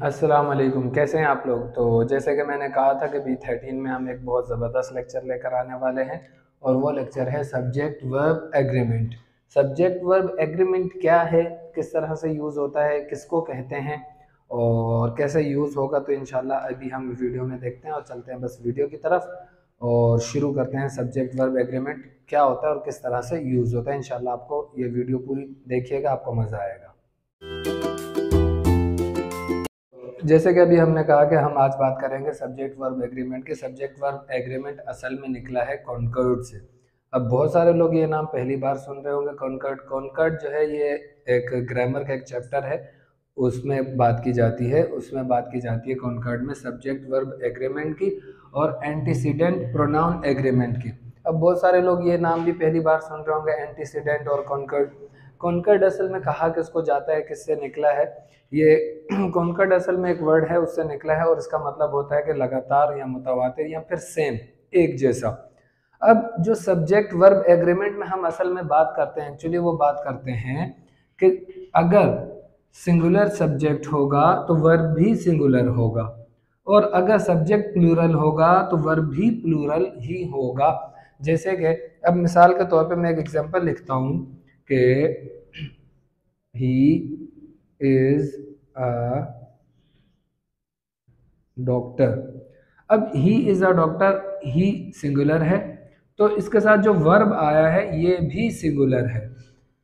अस्सलाम वालेकुम। कैसे हैं आप लोग। तो जैसे कि मैंने कहा था कि B13 में हम एक बहुत ज़बरदस्त लेक्चर लेकर आने वाले हैं और वो लेक्चर है subject verb agreement. Subject verb agreement क्या है, किस तरह से यूज़ होता है, किसको कहते हैं और कैसे यूज़ होगा, तो इंशाल्लाह अभी हम वीडियो में देखते हैं और चलते हैं बस वीडियो की तरफ और शुरू करते हैं। सब्जेक्ट वर्ब एग्रीमेंट क्या होता है और किस तरह से यूज़ होता है। इंशाल्लाह आपको ये वीडियो पूरी देखिएगा, आपको मज़ा आएगा। जैसे कि अभी हमने कहा कि हम आज बात करेंगे सब्जेक्ट वर्ब एग्रीमेंट के। सब्जेक्ट वर्ब एग्रीमेंट असल में निकला है कॉन्कर्ड से। अब बहुत सारे लोग ये नाम पहली बार सुन रहे होंगे। कॉन्कर्ड कॉन्कर्ड जो है ये एक ग्रामर का एक चैप्टर है, उसमें बात की जाती है। कॉन्कर्ड में सब्जेक्ट वर्ब एग्रीमेंट की और एंटीसीडेंट प्रोनाउन एग्रीमेंट की। अब बहुत सारे लोग ये नाम भी पहली बार सुन रहे होंगे, एंटीसीडेंट और कॉन्कर्ड। कॉन्कर्ड असल में कहा किसको जाता है, किससे निकला है ये। कॉन्कर्ड असल में एक वर्ड है, उससे निकला है और इसका मतलब होता है कि लगातार या मुतवातिर या फिर सेम, एक जैसा। अब जो सब्जेक्ट वर्ब एग्रीमेंट में हम असल में बात करते हैं, एक्चुअली वो बात करते हैं कि अगर सिंगुलर सब्जेक्ट होगा तो वर्ब भी सिंगुलर होगा और अगर सब्जेक्ट प्लूरल होगा तो वर्ब भी प्लूरल ही होगा। जैसे कि अब मिसाल के तौर पे मैं एक एग्जांपल लिखता हूँ कि ही इज अ डॉक्टर। अब he is a doctor, he singular है तो इसके साथ जो वर्ब आया है ये भी सिंगुलर है।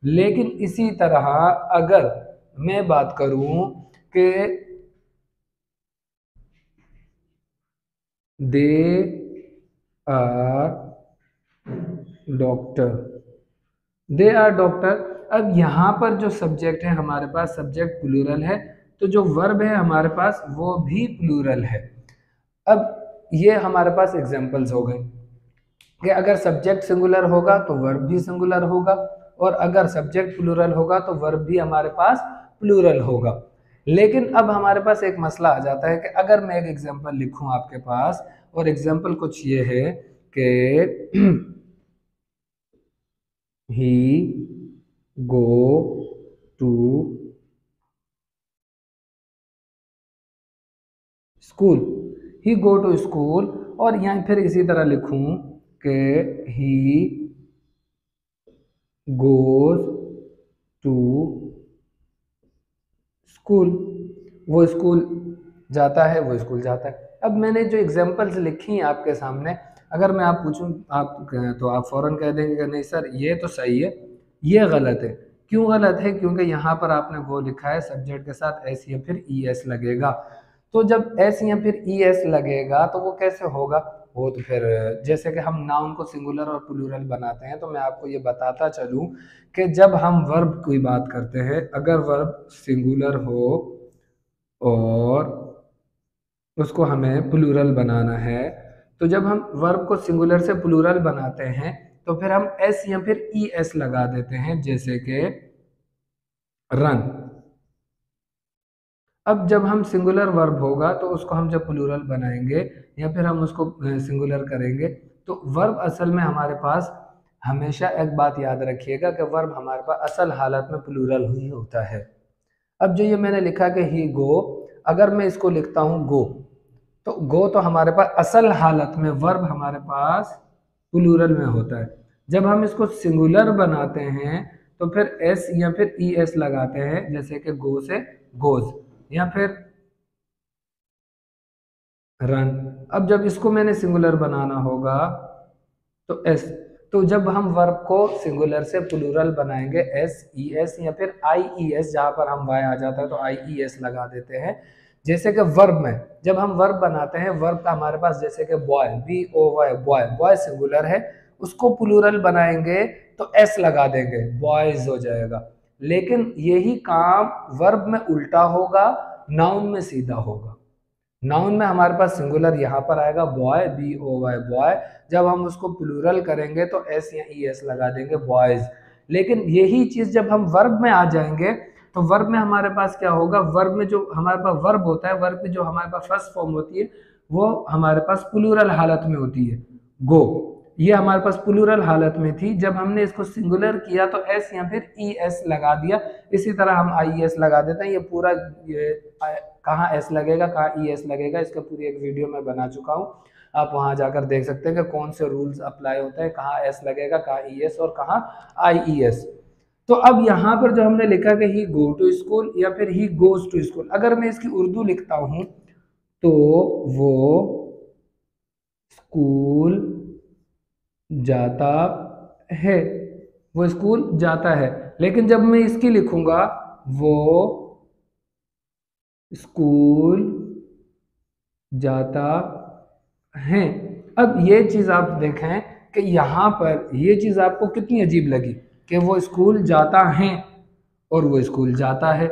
लेकिन इसी तरह अगर मैं बात करूं कि they are doctor, they are doctor. अब यहाँ पर जो सब्जेक्ट है हमारे पास सब्जेक्ट प्लूरल है, तो जो वर्ब है हमारे पास वो भी प्लूरल है। अब ये हमारे पास एग्जांपल्स हो गए कि अगर सब्जेक्ट सिंगुलर होगा तो वर्ब भी सिंगुलर होगा और अगर सब्जेक्ट प्लूरल होगा तो वर्ब भी हमारे पास प्लूरल होगा। लेकिन अब हमारे पास एक मसला आ जाता है कि अगर मैं एक एग्जांपल लिखूं आपके पास और एग्जांपल कुछ ये है कि he go to school, he go to school, और यहाँ फिर इसी तरह लिखूं कि ही गोज टू स्कूल, वो स्कूल जाता है, वो स्कूल जाता है। अब मैंने जो एग्जांपल्स लिखी हैं आपके सामने, अगर मैं आप पूछूं आप तो आप फौरन कह देंगे कि नहीं सर ये तो सही है, ये गलत है। क्यों गलत है? क्योंकि यहाँ पर आपने वो लिखा है सब्जेक्ट के साथ एस या फिर ई एस लगेगा। तो जब एस या फिर ई एस लगेगा तो वो कैसे होगा? वो तो फिर जैसे कि हम नाउन को सिंगुलर और प्लूरल बनाते हैं, तो मैं आपको ये बताता चलूं कि जब हम वर्ब की बात करते हैं, अगर वर्ब सिंगुलर हो और उसको हमें प्लूरल बनाना है, तो जब हम वर्ब को सिंगुलर से प्लूरल बनाते हैं तो फिर हम एस या फिर ई एस लगा देते हैं, जैसे कि रन। अब जब हम सिंगुलर वर्ब होगा तो उसको हम जब प्लूरल बनाएंगे या फिर हम उसको सिंगुलर करेंगे, तो वर्ब असल में हमारे पास, हमेशा एक बात याद रखिएगा कि वर्ब हमारे पास असल हालत में प्लूरल ही होता है। अब जो ये मैंने लिखा कि ही गो, अगर मैं इसको लिखता हूँ गो, तो गो तो हमारे पास असल हालत में वर्ब हमारे पास प्लूरल में होता है। जब हम इसको सिंगुलर बनाते हैं तो फिर एस या फिर ई एस लगाते हैं, जैसे कि गो से गोज या फिर रन। अब जब इसको मैंने सिंगुलर बनाना होगा तो एस, तो जब हम वर्ब को सिंगुलर से प्लूरल बनाएंगे एस ई एस या फिर आई ई एस, जहां पर हम वाई आ जाता है तो आई ई एस लगा देते हैं। जैसे कि वर्ब में जब हम वर्ब बनाते हैं, वर्ब का हमारे पास जैसे कि boy, B O Y, boy, boy singular है, उसको प्लूरल बनाएंगे तो एस लगा देंगे, बॉयज हो जाएगा। लेकिन यही काम वर्ब में उल्टा होगा, नाउन में सीधा होगा। नाउन में हमारे पास सिंगुलर यहाँ पर आएगा boy, B O Y, boy. जब हम उसको प्लूरल करेंगे तो एस या ई एस लगा देंगे, बॉयज। लेकिन यही चीज जब हम वर्ब में आ जाएंगे तो वर्ब में हमारे पास क्या होगा? वर्ब में जो हमारे पास वर्ब होता है, वर्ब की जो हमारे पास फर्स्ट फॉर्म होती है वो हमारे पास प्लूरल हालत में होती है, गो। ये हमारे पास प्लूरल हालत में थी, जब हमने इसको सिंगुलर किया तो एस या फिर ई एस लगा दिया। इसी तरह हम आई एस लगा देते हैं। ये पूरा कहाँ एस लगेगा कहाँ ई एस लगेगा, इसका पूरी एक वीडियो मैं बना चुका हूँ, आप वहाँ जाकर देख सकते हैं कि कौन से रूल्स अप्लाई होते हैं, कहाँ एस लगेगा कहाँ ई एस और कहाँ आई ई एस। तो अब यहाँ पर जो हमने लिखा कि ही गो टू स्कूल या फिर ही गोज टू स्कूल, अगर मैं इसकी उर्दू लिखता हूँ तो वो स्कूल जाता है, वो स्कूल जाता है। लेकिन जब मैं इसकी लिखूंगा वो स्कूल जाता है। अब ये चीज आप देखें कि यहाँ पर ये चीज आपको कितनी अजीब लगी कि वो स्कूल जाता है और वो स्कूल जाता है।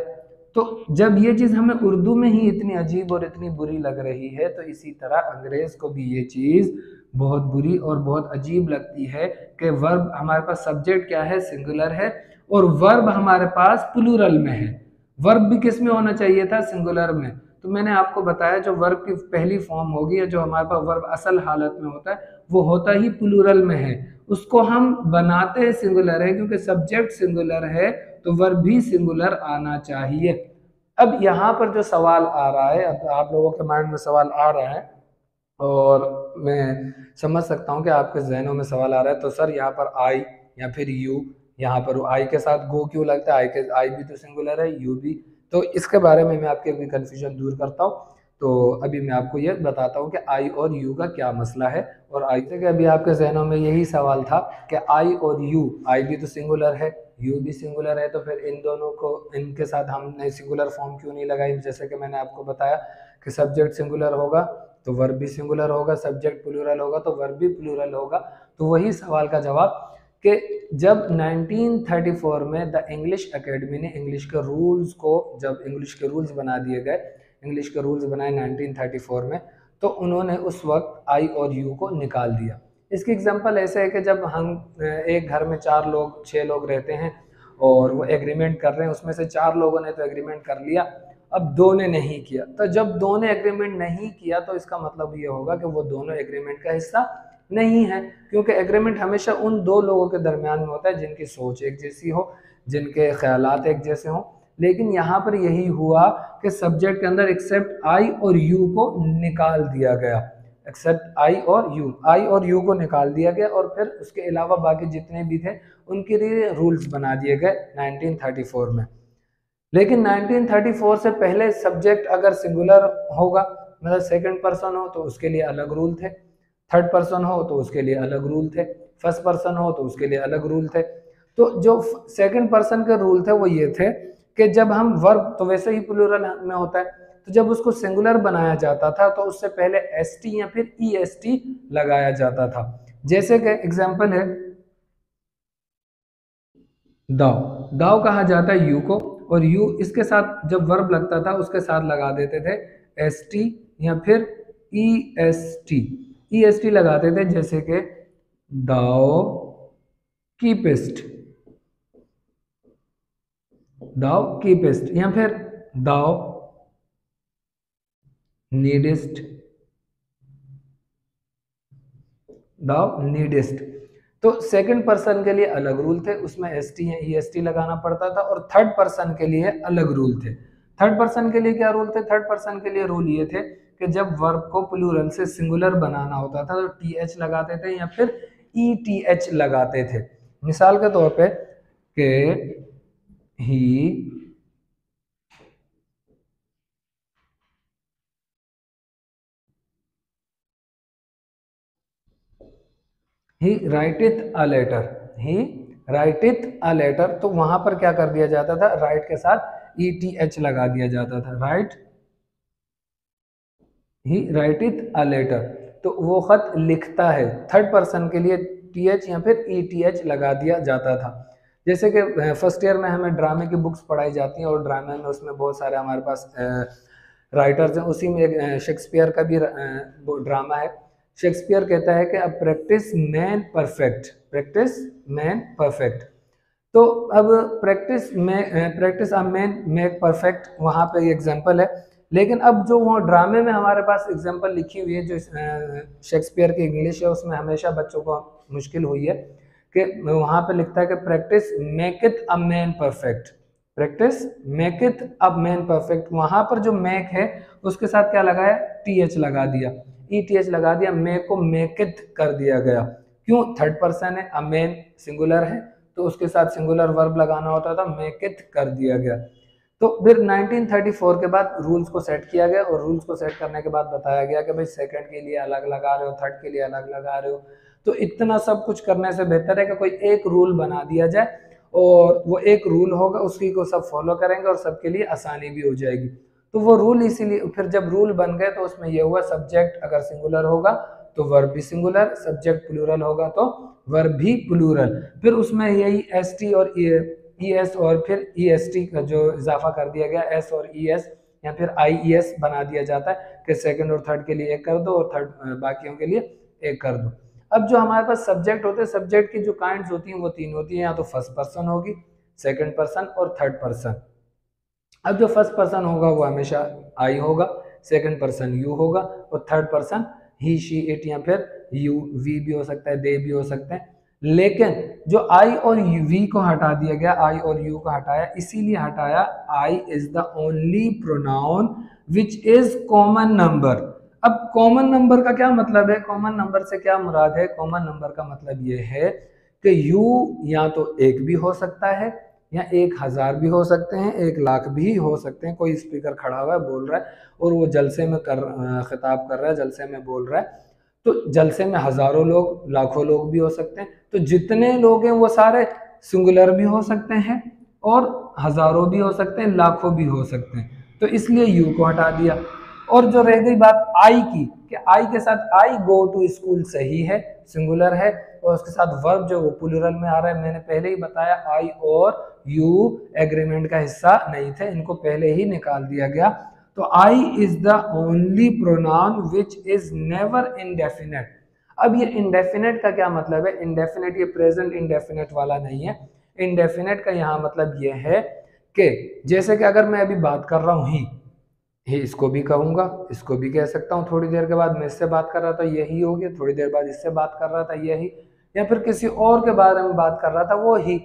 तो जब ये चीज हमें उर्दू में ही इतनी अजीब और इतनी बुरी लग रही है, तो इसी तरह अंग्रेज को भी ये चीज बहुत बुरी और बहुत अजीब लगती है कि वर्ब हमारे पास सब्जेक्ट क्या है, सिंगुलर है, और वर्ब हमारे पास प्लूरल में है। वर्ब भी किस में होना चाहिए था, सिंगुलर में। तो मैंने आपको बताया जो वर्ब की पहली फॉर्म होगी या जो हमारे पास वर्ब असल हालत में होता है वो होता ही प्लूरल में है, उसको हम बनाते हैं सिंगुलर है, क्योंकि सब्जेक्ट सिंगुलर है तो वर्ब भी सिंगुलर आना चाहिए। अब यहाँ पर जो सवाल आ रहा है, अब आप लोगों के माइंड में सवाल आ रहा है और मैं समझ सकता हूँ कि आपके जहनों में सवाल आ रहा है, तो सर यहाँ पर आई या फिर यू, यहाँ पर आई के साथ गो क्यों लगता है, आई भी तो सिंगुलर है, यू भी। तो इसके बारे में मैं आपके कंफ्यूजन दूर करता हूँ। तो अभी मैं आपको ये बताता हूँ कि आई और यू का क्या मसला है। और आई से अभी आपके जहनों में यही सवाल था कि आई और यू, आई भी तो सिंगुलर है, यू भी सिंगुलर है, तो फिर इन दोनों को इनके साथ हमने सिंगुलर फॉर्म क्यों नहीं लगाई। जैसे कि मैंने आपको बताया कि सब्जेक्ट सिंगुलर होगा तो वर्ब भी सिंगुलर होगा, सब्जेक्ट प्लूरल होगा तो वर्ब भी प्लूरल होगा। तो वही सवाल का जवाब कि जब 1934 में द इंग्लिश एकेडमी ने इंग्लिश के रूल्स को, जब इंग्लिश के रूल्स बना दिए गए, इंग्लिश के रूल्स बनाए 1934 में, तो उन्होंने उस वक्त आई और यू को निकाल दिया। इसकी एग्जांपल ऐसे है कि जब हम एक घर में 4 लोग 6 लोग रहते हैं और वो एग्रीमेंट कर रहे हैं, उसमें से 4 लोगों ने तो एग्रीमेंट कर लिया, अब 2 ने नहीं किया। तो जब 2 ने एग्रीमेंट नहीं किया तो इसका मतलब ये होगा कि वो दोनों एग्रीमेंट का हिस्सा नहीं है, क्योंकि एग्रीमेंट हमेशा उन 2 लोगों के दरमियान में होता है जिनकी सोच एक जैसी हो, जिनके ख्यालात एक जैसे हों। लेकिन यहाँ पर यही हुआ कि सब्जेक्ट के अंदर एक्सेप्ट आई और यू को निकाल दिया गया, एक्सेप्ट आई और यू को निकाल दिया गया, और फिर उसके अलावा बाकी जितने भी थे उनके लिए रूल्स बना दिए गए 1934 में। लेकिन 1934 से पहले सब्जेक्ट अगर सिंगुलर होगा, मतलब सेकंड पर्सन हो, तो उसके लिए अलग रूल थे, थर्ड पर्सन हो तो उसके लिए अलग रूल थे, फर्स्ट पर्सन हो तो उसके लिए अलग रूल थे। तो जो सेकंड पर्सन के रूल थे वो ये थे कि जब हम वर्ब तो वैसे ही प्लूरल में होता है, तो जब उसको सिंगुलर बनाया जाता था तो उससे पहले एस टी या फिर ई एस टी लगाया जाता था। जैसे कि एग्जाम्पल है दाव, दाव कहा जाता है यू को, और यू इसके साथ जब वर्ब लगता था उसके साथ लगा देते थे एस टी या फिर E S T, E S T लगाते थे। जैसे कि दाव कीपेस्ट, दाव कीपेस्ट, या फिर दाव नीडेस्ट, दाव नीडेस्ट। तो सेकंड पर्सन के लिए अलग रूल थे, उसमें एस टी या ई एस टी लगाना पड़ता था, और थर्ड पर्सन के लिए अलग रूल थे। थर्ड पर्सन के लिए क्या रूल थे, थर्ड पर्सन के लिए रूल ये थे कि जब वर्ब को प्लूरल से सिंगुलर बनाना होता था तो टी एच लगाते थे या फिर ई टी एच लगाते थे। मिसाल के तौर पे कि ही राइटिथ a letter, he राइटिथ a letter, तो वहां पर क्या कर दिया जाता था, राइट के साथ ई टी एच लगा दिया जाता था, राइट ही राइटिथ अ लेटर, तो वो खत लिखता है। थर्ड पर्सन के लिए टी एच या फिर ई टी एच लगा दिया जाता था। जैसे कि फर्स्ट ईयर में हमें ड्रामे की बुक्स पढ़ाई जाती हैं और ड्रामे में उसमें बहुत सारे हमारे पास राइटर्स हैं, उसी में एक शेक्सपियर का भी ड्रामा है। शेक्सपियर कहता है कि अब practice man perfect, practice man perfect. तो अब practice a man make perfect, वहाँ पे एग्जाम्पल है। लेकिन अब जो वो ड्रामे में हमारे पास एग्जाम्पल लिखी हुई है, जो शेक्सपियर की इंग्लिश है, उसमें हमेशा बच्चों को मुश्किल हुई है कि वहां पे लिखता है कि practice maketh a man perfect, practice maketh a man perfect. वहां पर जो मेक है उसके साथ क्या लगा है, टीएच लगा दिया, ईटीएच लगा दिया, मेक को मेकeth कर दिया गया। क्यों, थर्ड पर्सन है, अ मैन सिंगुलर है तो उसके साथ सिंगुलर वर्ब लगाना होता था, मेकeth कर दिया गया। तो फिर 1934 के बाद रूल्स को सेट किया गया और रूल्स को सेट करने के बाद बताया गया कि भाई सेकंड के लिए अलग लगा रहे हो, थर्ड के लिए अलग लगा रहे हो, तो इतना सब कुछ करने से बेहतर है कि कोई एक रूल बना दिया जाए और वो एक रूल होगा, उसी को सब फॉलो करेंगे और सबके लिए आसानी भी हो जाएगी। तो वो रूल इसीलिए फिर जब रूल बन गए तो उसमें ये हुआ, सब्जेक्ट अगर सिंगुलर होगा तो वर्ब भी सिंगुलर, सब्जेक्ट प्लूरल होगा तो वर्ब भी प्लूरल। फिर उसमें यही एस टी और ई एस और फिर ई एस टी का जो इजाफा कर दिया गया, एस और ई एस या फिर आई ई एस बना दिया जाता है कि सेकंड और थर्ड के लिए एक कर दो और थर्ड बाकियों के लिए एक कर दो। अब जो हमारे पास सब्जेक्ट होते हैं, सब्जेक्ट की जो काइंड्स होती हैं वो तीन होती हैं, या तो फर्स्ट पर्सन होगी, सेकंड पर्सन और थर्ड पर्सन। अब जो फर्स्ट पर्सन होगा वो हमेशा आई होगा, सेकंड पर्सन यू होगा और third person he she it या फिर यू वी भी हो सकता है, दे भी हो सकते हैं। लेकिन जो आई और वी को हटा दिया गया, आई और यू को हटाया, इसीलिए हटाया I is the only pronoun which is common number. अब कॉमन नंबर का क्या मतलब है, कॉमन नंबर से क्या मुराद है, कॉमन नंबर का मतलब ये है कि यू या तो एक भी हो सकता है या 1000 भी हो सकते हैं, 1,00,000 भी हो सकते हैं। कोई स्पीकर खड़ा हुआ है बोल रहा है और वो जलसे में खिताब कर रहा है, जलसे में बोल रहा है, तो जलसे में हजारों लोग, लाखों लोग भी हो सकते हैं। तो जितने लोग हैं वो सारे सिंगुलर भी हो सकते हैं और हजारों भी हो सकते हैं, लाखों भी हो सकते हैं, तो इसलिए यू को हटा दिया। और जो रह गई बात आई की, कि आई के साथ आई गो टू स्कूल सही है, सिंगुलर है और उसके साथ वर्ब जो वो प्लूरल में आ रहा है। मैंने पहले ही बताया आई और यू एग्रीमेंट का हिस्सा नहीं थे, इनको पहले ही निकाल दिया गया। तो I is the only pronoun which is never indefinite. अब ये इंडेफिनेट का क्या मतलब है, इंडेफिनेट ये प्रेजेंट इंडेफिनेट वाला नहीं है। इंडेफिनेट का यहाँ मतलब ये है कि जैसे कि अगर मैं अभी बात कर रहा हूँ ही इसको भी कहूंगा, इसको भी कह सकता हूँ, थोड़ी देर के बाद मैं इससे बात कर रहा था यही हो गया, थोड़ी देर बाद इससे बात कर रहा था यही, या फिर किसी और के बारे में बात कर रहा था वो ही।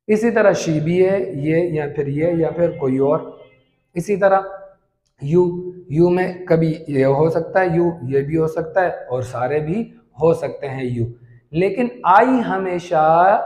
इसी तरह शी भी है, ये या फिर ये या फिर कोई और। इसी तरह यू में कभी ये हो सकता है, यू ये भी हो सकता है और सारे भी हो सकते हैं यू। लेकिन आई हमेशा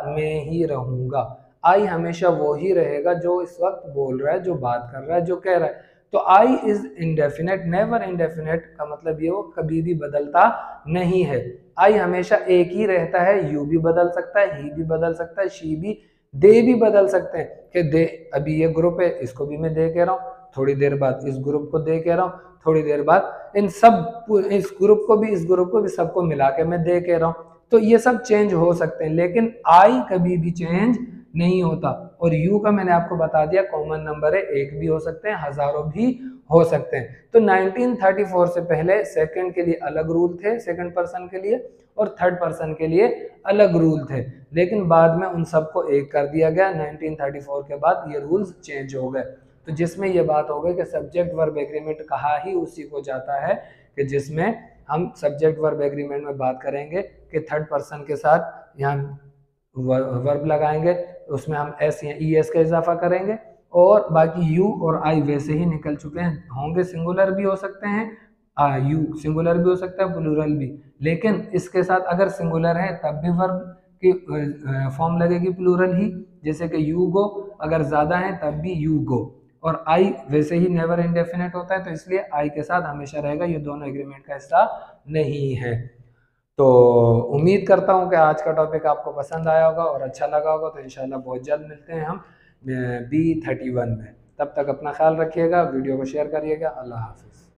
मैं ही रहूंगा, आई हमेशा वो ही रहेगा जो इस वक्त बोल रहा है, जो बात कर रहा है, जो कह रहा है। तो I is indefinite, never indefinite का मतलब ये वो कभी भी बदलता नहीं है। आई हमेशा एक ही रहता है, यू भी बदल सकता है, ही भी बदल सकता है, शी भी, दे भी बदल सकते हैं कि दे, अभी ये ग्रुप है इसको भी मैं दे कह रहा हूँ, थोड़ी देर बाद इस ग्रुप को दे कह रहा हूँ, थोड़ी देर बाद इन सब, इस ग्रुप को भी, इस ग्रुप को भी, सबको मिला के मैं दे कह रहा हूँ। तो ये सब चेंज हो सकते हैं लेकिन आई कभी भी चेंज नहीं होता। और यू का मैंने आपको बता दिया कॉमन नंबर है, एक भी हो सकते हैं, हजारों भी हो सकते हैं। तो 1934 से पहले सेकंड के लिए अलग रूल थे, सेकंड पर्सन के लिए, और थर्ड पर्सन के लिए अलग रूल थे, लेकिन बाद में उन सबको एक कर दिया गया। 1934 के बाद ये रूल्स चेंज हो गए। तो जिसमें ये बात हो गई कि सब्जेक्ट वर्ब एग्रीमेंट कहा ही उसी को जाता है कि जिसमें हम सब्जेक्ट वर्ब एग्रीमेंट में बात करेंगे कि थर्ड पर्सन के साथ यहाँ वर्ब लगाएंगे, उसमें हम एस या ई एस का इजाफा करेंगे, और बाकी यू और आई वैसे ही निकल चुके हैं, होंगे सिंगुलर भी हो सकते हैं, यू सिंगुलर भी हो सकता है, प्लूरल भी। लेकिन इसके साथ अगर सिंगुलर है तब भी वर्ब की फॉर्म लगेगी प्लूरल ही, जैसे कि यू गो, अगर ज्यादा है तब भी यू गो। और आई वैसे ही नेवर इंडेफिनेट होता है तो इसलिए आई के साथ हमेशा रहेगा, ये दोनों एग्रीमेंट का हिस्सा नहीं है। तो उम्मीद करता हूँ कि आज का टॉपिक आपको पसंद आया होगा और अच्छा लगा होगा। तो इंशाल्लाह बहुत जल्द मिलते हैं हम B31 में। तब तक अपना ख्याल रखिएगा, वीडियो को शेयर करिएगा। अल्लाह हाफिज़।